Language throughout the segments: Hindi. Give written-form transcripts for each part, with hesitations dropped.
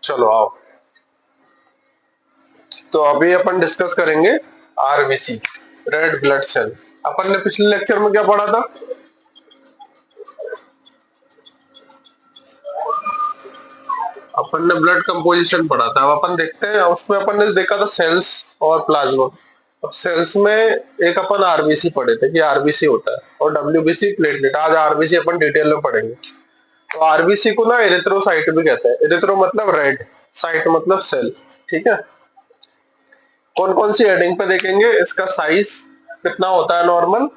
चलो आओ। तो अभी अपन डिस्कस करेंगे आरबीसी, रेड ब्लड सेल। अपन ने पिछले लेक्चर में क्या पढ़ा था? अपन ने ब्लड कंपोजिशन पढ़ा था। अब अपन देखते हैं, उसमें अपन ने देखा था सेल्स और प्लाज्मा। अब सेल्स में एक अपन आरबीसी पढ़े थे कि आरबीसी होता है, और डब्ल्यूबीसी प्लेटलेट। आज आरबीसी अपन डिटेल में पढ़ेंगे। तो आरबीसी को ना एरिथ्रोसाइट भी कहते हैं। एरिथ्रो मतलब रेड, साइट मतलब सेल। ठीक है। कौन कौन सी हेडिंग पे देखेंगे? इसका साइज कितना होता है नॉर्मल।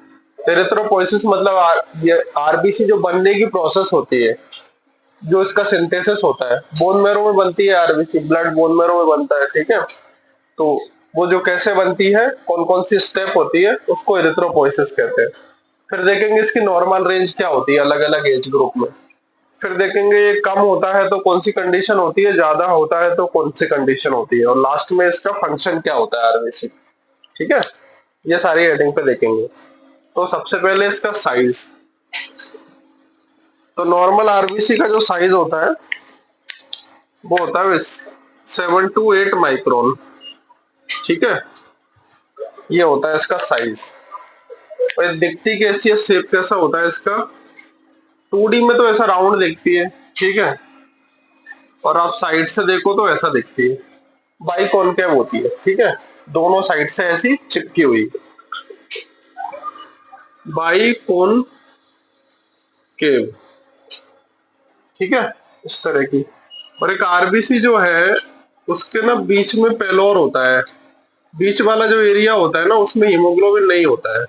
एरिथ्रोपोइसिस मतलब ये आरबीसी जो बनने की प्रोसेस होती है, जो इसका सिंथेसिस होता है, बोन मैरो में बनती है आरबीसी, ब्लड बोन मैरो में बनता है। ठीक है। तो वो जो कैसे बनती है, कौन कौन सी स्टेप होती है, उसको एरिथ्रोपोइसिस कहते हैं। फिर देखेंगे इसकी नॉर्मल रेंज क्या होती है अलग अलग एज ग्रुप में। फिर देखेंगे ये कम होता है तो कौन सी कंडीशन होती है, ज्यादा होता है तो कौन सी कंडीशन होती है, और लास्ट में इसका फंक्शन क्या होता है आरबीसी। ठीक है। ये सारी हेडिंग पे देखेंगे। तो सबसे पहले इसका साइज। तो नॉर्मल आरबीसी का जो साइज होता है वो होता है 7 to 8 माइक्रोन। ठीक है। ये होता है इसका साइज। और दिखती कैसी है, शेप कैसा होता है इसका? 2D में तो ऐसा राउंड दिखती है। ठीक है। और आप साइड से देखो तो ऐसा दिखती है, बाइकॉनकेव होती है। ठीक है। दोनों साइड से ऐसी चिपकी हुई, बाइकॉनकेव। ठीक है। इस तरह की। और एक आरबीसी जो है उसके ना बीच में पेलोर होता है। बीच वाला जो एरिया होता है ना, उसमें हीमोग्लोबिन नहीं होता है।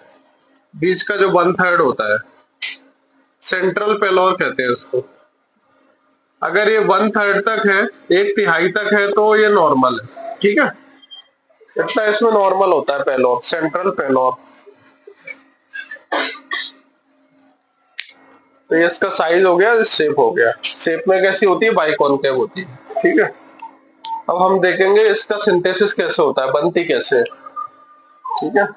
बीच का जो 1/3 होता है, सेंट्रल पेलोर कहते हैं उसको। अगर ये 1/3 तक है, 1/3 तक है, तो ये नॉर्मल है। ठीक है। इतना इसमें नॉर्मल होता है पेलोर, सेंट्रल पेलोर। तो ये इसका साइज हो गया, शेप हो गया। शेप में कैसी होती है? बाइकॉनकेव होती है। ठीक है। अब हम देखेंगे इसका सिंथेसिस कैसे होता है, बनती कैसे है। ठीक है।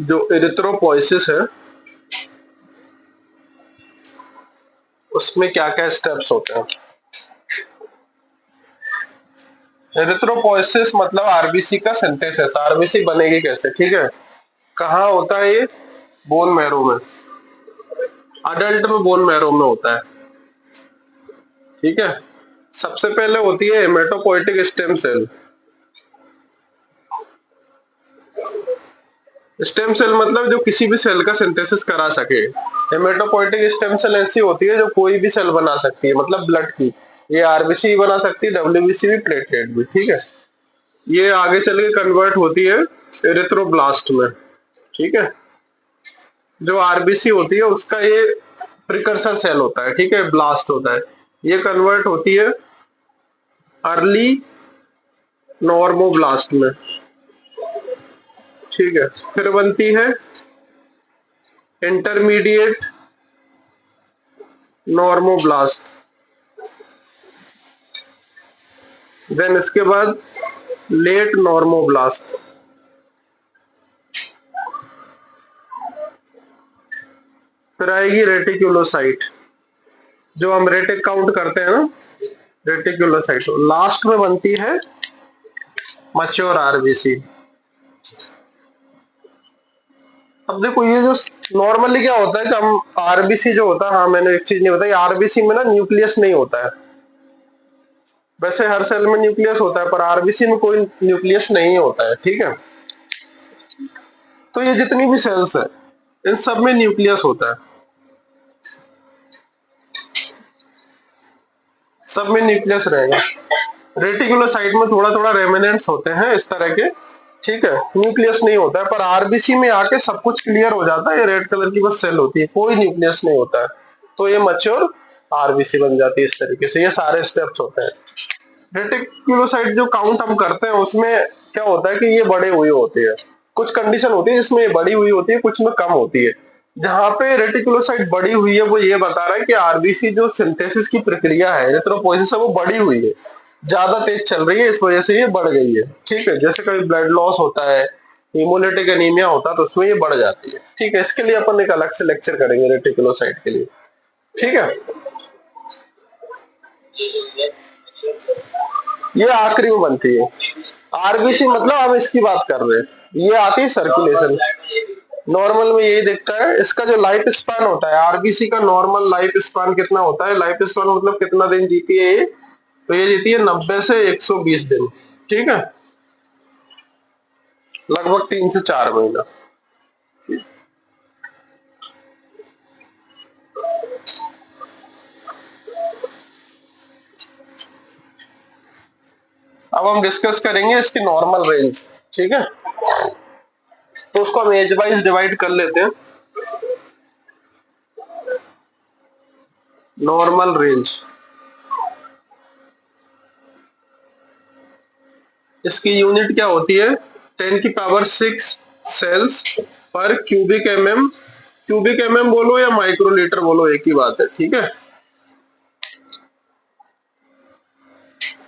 जो एरिथ्रोपोइसिस है उसमें क्या क्या स्टेप्स होते हैं? एरिथ्रोपोइसिस मतलब आरबीसी का सिंथेसिस। आरबीसी बनेगी कैसे? ठीक है। कहाँ होता है ये? बोन मैरो में। अडल्ट में बोन मैरो में होता है। ठीक है। सबसे पहले होती है haematopoietic stem cell. Stem cell मतलब जो किसी भी सेल का सिंथेसिस करा सके। हेमेटोपोइटिक स्टेम सेल ऐसी होती है जो कोई भी सेल बना सकती है, मतलब ब्लड की। ये आरबीसी बना सकती है, डब्ल्यूबीसी भी, प्लेटलेट भी। ठीक है। ये आगे चल के कन्वर्ट होती है एरिथ्रोब्लास्ट में। ठीक है। जो आरबीसी होती है उसका ये प्रिकर्सर सेल होता है। ठीक है। ब्लास्ट होता है। ये कन्वर्ट होती है अर्ली नॉर्मोब्लास्ट में। ठीक है। फिर बनती है इंटरमीडिएट नॉर्मोब्लास्ट। देन इसके बाद लेट नॉर्मोब्लास्ट। फिर आएगी रेटिकुलोसाइट, जो हम रेटिक काउंट करते हैं ना, रेटिकुलोसाइट। लास्ट में बनती है मैच्योर आरबीसी। अब देखो ये जो नॉर्मली क्या होता है कि हम आरबीसी जो होता है, हाँ मैंने एक चीज नहीं बताई, आरबीसी में ना न्यूक्लियस नहीं होता है। वैसे हर सेल में न्यूक्लियस होता है, पर आरबीसी में कोई न्यूक्लियस नहीं होता है। ठीक है। तो ये जितनी भी सेल्स है इन सब में न्यूक्लियस होता है, सब में न्यूक्लियस रहेगा। रेटिकुलोसाइट में थोड़ा थोड़ा रेमिनेंट्स होते हैं इस तरह के। ठीक है। न्यूक्लियस नहीं होता है, पर आरबीसी में आके सब कुछ क्लियर हो जाता है। ये रेड कलर की बस सेल होती है, कोई न्यूक्लियस नहीं होता है। तो ये मैच्योर आरबीसी बन जाती है इस तरीके से। ये सारे स्टेप्स होते हैं। रेटिकुलोसाइट जो काउंट हम करते हैं उसमें क्या होता है कि ये बड़े हुए होते हैं। कुछ कंडीशन होती है जिसमें ये बड़ी हुई होती है, कुछ में कम होती है। जहां पे रेटिकुलोसाइट बड़ी हुई है वो ये बता रहा है कि आरबीसी जो सिंथेसिस की प्रक्रिया है, एरिथ्रोपोइसिस है, वो बड़ी हुई है, ज्यादा तेज चल रही है, इस वजह से ये बढ़ गई है। ठीक है। जैसे कभी ब्लड लॉस होता है हीमोलिटिक एनीमिया होता है तो उसमें ये बढ़ जाती है। ठीक है, इसके लिए अपन एक अलग से लेक्चर करेंगे रेटिकुलोसाइट के लिए। ठीक है, ये आखिरी में बनती है। आरबीसी मतलब हम इसकी बात कर रहे हैं, ये आती है सर्कुलेशन। नॉर्मल में यही दिखता है। इसका जो लाइफ स्पैन होता है, आरबीसी का नॉर्मल लाइफ स्पैन कितना होता है? लाइफ स्पैन मतलब कितना दिन जीती है ये? तो ये जीती है 90 से 120 दिन। ठीक है, लगभग 3 से 4 महीना। अब हम डिस्कस करेंगे इसकी नॉर्मल रेंज। ठीक है, तो उसको हम एज वाइज डिवाइड कर लेते हैं। नॉर्मल रेंज, इसकी यूनिट क्या होती है? 10⁶ सेल्स पर क्यूबिक एमएम। क्यूबिक एमएम बोलो या माइक्रोलीटर बोलो, एक ही बात है। ठीक है,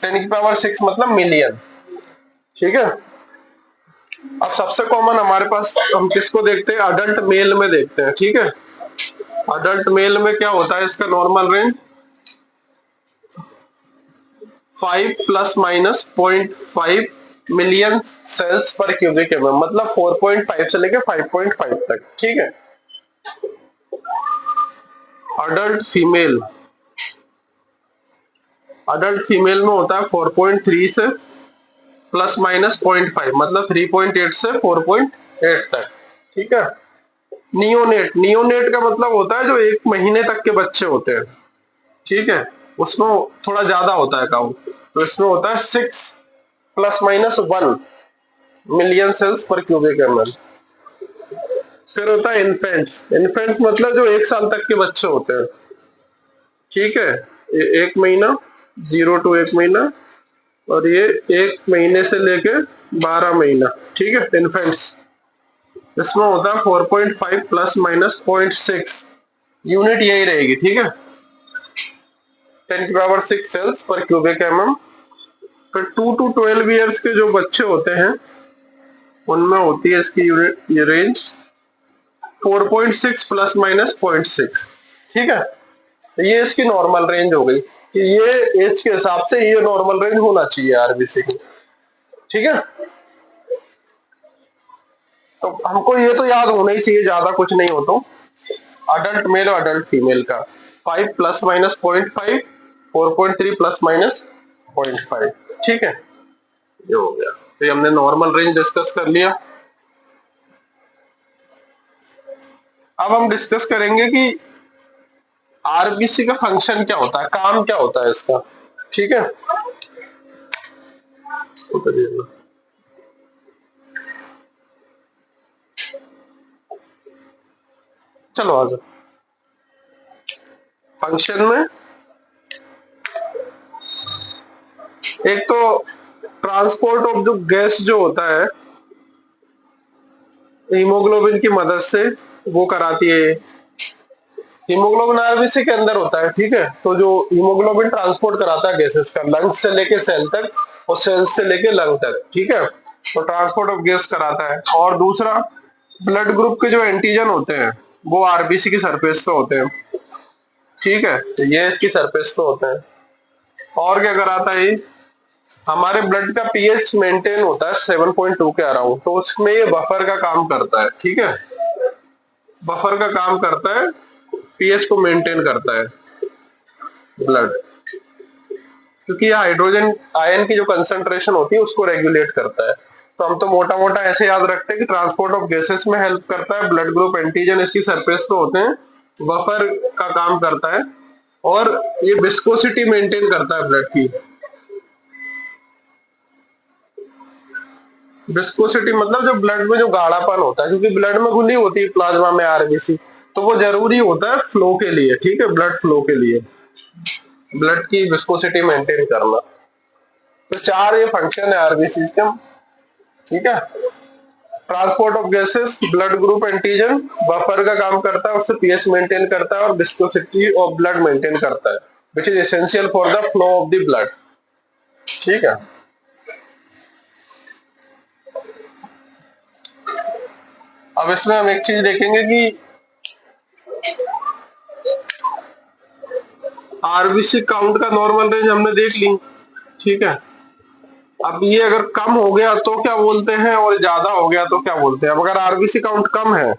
10⁶ मतलब मिलियन। ठीक है, अब सबसे कॉमन हमारे पास हम किसको देखते हैं? अडल्ट मेल में देखते हैं। ठीक है, अडल्ट मेल में क्या होता है इसका नॉर्मल रेंज? 5 ± 0.5 मिलियन सेल्स पर क्यूबिक एमएम, मतलब 4.5 से लेके 5.5 तक। ठीक है, अडल्ट फीमेल, अडल्ट फीमेल में होता है 4.3 से ±0.5, मतलब 3.8 से 4.8 तक। ठीक है, नियोनेट, नियोनेट का मतलब होता है जो 1 महीने तक के बच्चे होते हैं। ठीक है, उसमें थोड़ा ज्यादा होता है काउंट, तो इसमें होता है 6 ± 1 मिलियन सेल्स पर क्यूबिक एमएल। फिर होता है इन्फेंट्स, इन्फेंट्स मतलब जो 1 साल तक के बच्चे होते हैं। ठीक है, ये 1 महीना, 0 to 1 महीना, और ये 1 महीने से लेके 12 महीना। ठीक है, इन्फेंट्स, इसमें होता है 4.5 ± 0.6, यूनिट यही रहेगी। ठीक है, 10⁶ सेल्स पर क्यूबिक एमएम। फिर 2 to 12 ईयर्स के जो बच्चे होते हैं उनमें होती है इसकी यूनिट, ये रेंज 4.6 ± 0.6। ठीक है, तो ये इसकी नॉर्मल रेंज हो गई कि ये एज के हिसाब से ये नॉर्मल रेंज होना चाहिए आरबीसी की। ठीक है, तो हमको ये तो याद होना ही चाहिए, ज्यादा कुछ नहीं हो तो। अडल्ट मेल और अडल्ट फीमेल का 5 ± 0.5, 4.3 ± 0.5। ठीक है, ये हो गया। तो ये हमने नॉर्मल रेंज डिस्कस कर लिया। अब हम डिस्कस करेंगे कि आरबीसी का फंक्शन क्या होता है, काम क्या होता है इसका। ठीक है, चलो आगे। फंक्शन में एक तो ट्रांसपोर्ट ऑफ जो गैस जो होता है हीमोग्लोबिन की मदद से, वो कराती है। हीमोग्लोबिन आरबीसी के अंदर होता है। ठीक है, तो जो हीमोग्लोबिन ट्रांसपोर्ट कराता है गैसेस का, लंग्स से लेके सेल तक और सेल्स से लेके लंग तक। ठीक है, तो ट्रांसपोर्ट ऑफ गैस कराता है। और दूसरा, ब्लड ग्रुप के जो एंटीजन होते हैं वो आरबीसी की सरफेस पे होते हैं। ठीक है, तो ये इसकी सरफेस पे होते हैं। और क्या कराता है? हमारे ब्लड का पीएच मेंटेन होता है 7.2 के अराउंड, तो उसमें ये बफर का काम करता है। ठीक है, बफर का काम करता है, पीएच को मेंटेन करता है ब्लड, क्योंकि ये हाइड्रोजन आयन की जो कंसंट्रेशन होती है उसको रेगुलेट करता है। तो हम तो मोटा मोटा ऐसे याद रखते हैं कि ट्रांसपोर्ट ऑफ गैसेस में हेल्प करता है, ब्लड ग्रुप एंटीजन इसकी सरफेस पे होते हैं, बफर का काम करता है, और ये विस्कोसिटी मेंटेन करता है ब्लड की। विस्कोसिटी मतलब जो ब्लड में जो गाढ़ापन होता है, क्योंकि ब्लड में घुली होती है प्लाज्मा में आरबीसी, तो वो जरूरी होता है फ्लो के लिए। ठीक है, ब्लड फ्लो के लिए ब्लड की विस्कोसिटी मेंटेन करना। तो 4 ये फंक्शन है आरबीसी के। ठीक है, transport of gases, blood group antigen, buffer का काम करता है, उससे पीएच मेंटेन करता है, और विस्कोसिटी ऑफ ब्लड मेंटेन करता है, which is essential for the flow of the blood. ठीक है, अब इसमें हम एक चीज देखेंगे कि आरबीसी काउंट का नॉर्मल रेंज हमने देख ली, ठीक है। अब ये अगर कम हो गया तो क्या बोलते हैं और ज्यादा हो गया तो क्या बोलते हैं। अब अगर आरबीसी काउंट कम है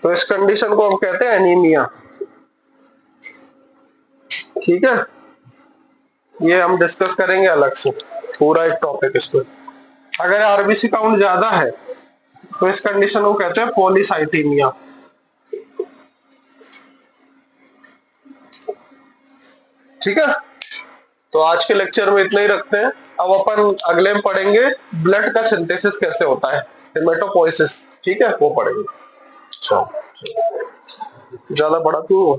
तो इस कंडीशन को हम कहते हैं एनीमिया, ठीक है। ये हम डिस्कस करेंगे अलग से, पूरा एक टॉपिक इस पे। अगर आरबीसी काउंट ज्यादा है तो इस कंडीशन को कहते हैं पॉलीसाइथीमिया, ठीक है। तो आज के लेक्चर में इतना ही रखते हैं। अब अपन अगले में पढ़ेंगे ब्लड का सिंथेसिस कैसे होता है, हेमेटोपोइसिस, ठीक है, वो पढ़ेंगे। अच्छा, ज्यादा बड़ा क्यों